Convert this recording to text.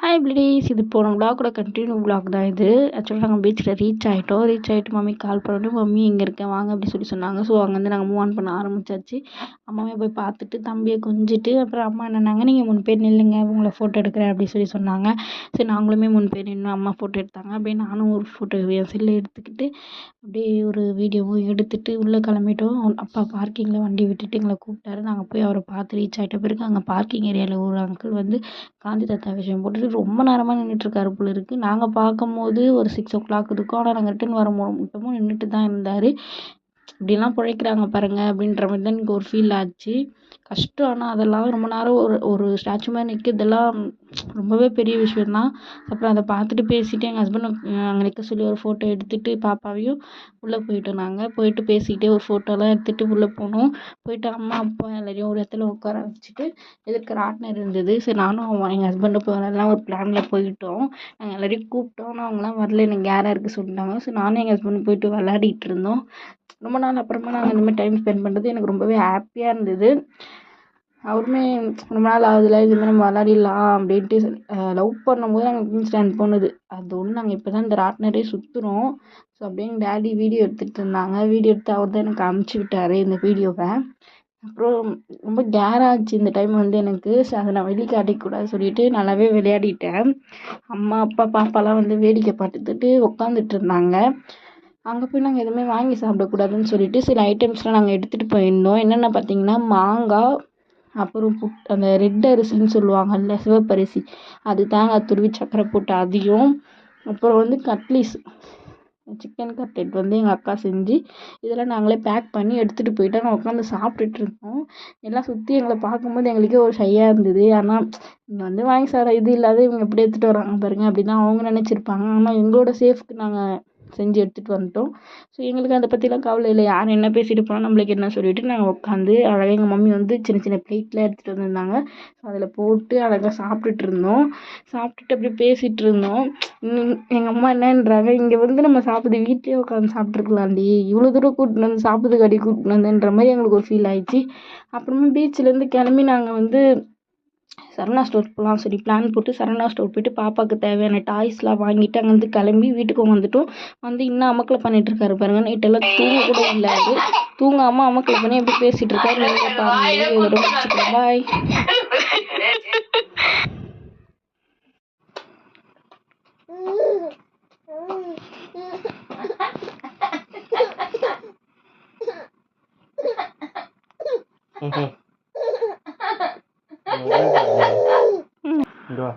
Hi please, இது போன விளாகோட continue vlog தான் இது. ஆக்சுவலாக நாங்கள் பீச்சில் ரீச் ஆகிட்டு மம்மி கால் பண்ணிட்டு மம்மி இங்கே இருக்கேன் வாங்க அப்படி சொன்னாங்க. ஸோ அங்கேருந்து நாங்கள் மூவ் ஆன் பண்ண ஆரம்பிச்சாச்சு. அம்மாவே போய் பார்த்துட்டு தம்பியை கொஞ்சிட்டு அப்புறம் அம்மா என்னன்னாங்க, நீங்கள் 3 பேர் நில்லுங்க உங்களை ஃபோட்டோ எடுக்கிறேன் அப்படி சொன்னாங்க. சரி நாங்களுமே 3 பேர் நின்று அம்மா ஃபோட்டோ எடுத்தாங்க. அப்படியே நானும் ஒரு ஃபோட்டோ என் செல்லை எடுத்துக்கிட்டு அப்படியே ஒரு வீடியோவும் எடுத்துகிட்டு உள்ளே கிளம்பிட்டோம். அப்பா பார்க்கிங்கில் வண்டி விட்டுட்டு எங்களை கூப்பிட்டாரு. நாங்கள் போய் அவரை பார்த்து ரீச் ஆகிட்ட பிறகு அங்கே பார்க்கிங் ஏரியாவில் ஒரு அங்கிள் வந்து காந்தி தாத்தா விஷயம் போட்டுட்டு ரொம்ப நேரமாக நின்றுட்டுருக்காரு போல இருக்குது. நாங்கள் பார்க்கும்போது ஒரு 6 o'clock இருக்கும். ஆனால் நாங்கள் ரிட்டன் வரும்போது நின்றுட்டு தான் இருந்தார். இப்படிலாம் பிழைக்கிறாங்க பாருங்க அப்படின்ற மாதிரி தான் எனக்கு ஒரு ஃபீல் ஆச்சு. கஷ்டம். ஆனால் அதெல்லாம் ரொம்ப நேரம் ஒரு ஸ்டாச்சு மாதிரி நிற்கிறதெல்லாம் ரொம்பவே பெரிய விஷயந்தான். அப்புறம் அதை பார்த்துட்டு பேசிவிட்டு எங்கள் ஹஸ்பண்ட் அங்கே நிற்க சொல்லி ஒரு ஃபோட்டோ எடுத்துகிட்டு பாப்பாவையும் உள்ளே போயிட்டோம். நாங்கள் போயிட்டு பேசிக்கிட்டே ஒரு ஃபோட்டோலாம் எடுத்துகிட்டு உள்ளே போனோம். போயிட்டு அம்மா அப்பா எல்லாரையும் ஒரு இடத்துல உட்கார வச்சுட்டு எதிர்க்க ராட்னர் இருந்தது. சரி நானும் எங்கள் ஹஸ்பண்டும் போகிறதெல்லாம் ஒரு பிளானில் போயிட்டோம். நாங்கள் எல்லாரையும் கூப்பிட்டோம். ஆனால் அவங்களாம் வரல, எனக்கு யாராக இருக்குது சொல்லிட்டாங்க. ஸோ நானும் எங்கள் ஹஸ்பண்டும் போயிட்டு விளையாடிட்டு இருந்தோம். ரொம்ப நாள் அப்புறமா நாங்கள் இந்தமாதிரி டைம் ஸ்பெண்ட் பண்ணுறது எனக்கு ரொம்பவே ஹாப்பியாக இருந்தது. அவருமே ரொம்ப நாள் ஆகுதுல, இதுமாதிரி நம்ம விளையாடிடலாம் அப்படின்ட்டு லவ் பண்ணும்போது நாங்கள் குயின்ஸ்லேண்ட் போனது. அது ஒன்று நாங்கள் இப்போ தான் இந்த ராட்னரே சுற்றுறோம். ஸோ அப்படியே எங்கள் டேடி வீடியோ எடுத்துகிட்டு இருந்தாங்க. வீடியோ எடுத்து அவர் தான் எனக்கு அனுப்பிச்சி விட்டார் இந்த வீடியோவை. அப்புறம் ரொம்ப கேராச்சு இந்த டைம் வந்து எனக்கு. ஸோ அதை நான் வெளிக்காட்டிக்கூடாது சொல்லிட்டு நல்லாவே விளையாடிட்டேன். அம்மா அப்பா பாப்பாலாம் வந்து வேடிக்கை பார்த்துட்டு உட்காந்துட்டு இருந்தாங்க. அங்கே போய் நாங்கள் எதுவுமே வாங்கி சாப்பிடக்கூடாதுன்னு சொல்லிட்டு சில ஐட்டம்ஸ்லாம் நாங்கள் எடுத்துகிட்டு போயிருந்தோம். என்னென்ன பார்த்தீங்கன்னா மாங்காய், அப்புறம் அந்த ரெட் அரிசின்னு சொல்லுவாங்கல்ல, சிவப்பரிசி, அது தேங்காய் துருவி சக்கரை போட்டு அதையும், அப்புறம் வந்து கட்லீஸ் சிக்கன் கட்லெட் வந்து எங்கள் அக்கா செஞ்சு இதெல்லாம் நாங்களே பேக் பண்ணி எடுத்துகிட்டு போயிட்டு நாங்கள் உட்காந்து சாப்பிட்டுட்டு இருந்தோம். எல்லாம் சுற்றி எங்களை பார்க்கும்போது எங்களுக்கே ஒரு ஷையாக இருந்தது. ஆனால் இங்கே வந்து வாங்கி சாப்பிட இது இல்லாத இவங்க எப்படி எடுத்துகிட்டு வராங்க பாருங்க அப்படி தான் அவங்க நினச்சிருப்பாங்க. ஆனால் எங்களோட சேஃப்க்கு நாங்கள் செஞ்சு எடுத்துகிட்டு வந்துட்டோம். ஸோ எங்களுக்கு அதை பற்றிலாம் கவலை இல்லை. யார் என்ன பேசிட்டு போனால் நம்மளுக்கு என்ன சொல்லிட்டு நாங்கள் உட்காந்து அழகாக எங்கள் மம்மி வந்து சின்ன சின்ன பிளேட்லாம் எடுத்துகிட்டு வந்திருந்தாங்க. ஸோ அதில் போட்டு அழகாக சாப்பிட்டுட்டு இருந்தோம். சாப்பிட்டுட்டு அப்படியே பேசிகிட்டு இருந்தோம். எங்கள் அம்மா என்னன்றாங்க, இங்கே வந்து நம்ம சாப்பிடுது வீட்டிலே உட்காந்து சாப்பிட்ருக்கலாம்டி, இவ்வளோ தூரம் கூட்டின்னு வந்து சாப்பிடுது கடி கூட்டின்னு வந்துன்ற மாதிரி எங்களுக்கு ஒரு ஃபீல் ஆயிடுச்சு. அப்புறமா பீச்சிலேருந்து கிளம்பி நாங்கள் வந்து சரவணா ஸ்டோர் போகலாம் சொல்லி பிளான் போட்டு சரவணா ஸ்டோர் போயிட்டு பாப்பாவுக்கு தேவையான டாய்ஸ்லாம் வாங்கிட்டு அங்கேருந்து கிளம்பி வீட்டுக்கும் வந்துட்டோம். வந்து இன்னும் அமக்கலை பண்ணிட்டு இருக்காரு பாருங்க. நைட்டெல்லாம் தூங்க கூட இல்லை. தூங்காமல் அமக்கலை பண்ணி எப்படி பேசிகிட்டு இருக்காரு நீங்கள் பாருங்க. இதோட முடிச்சுக்கலாம். பாய். Dua.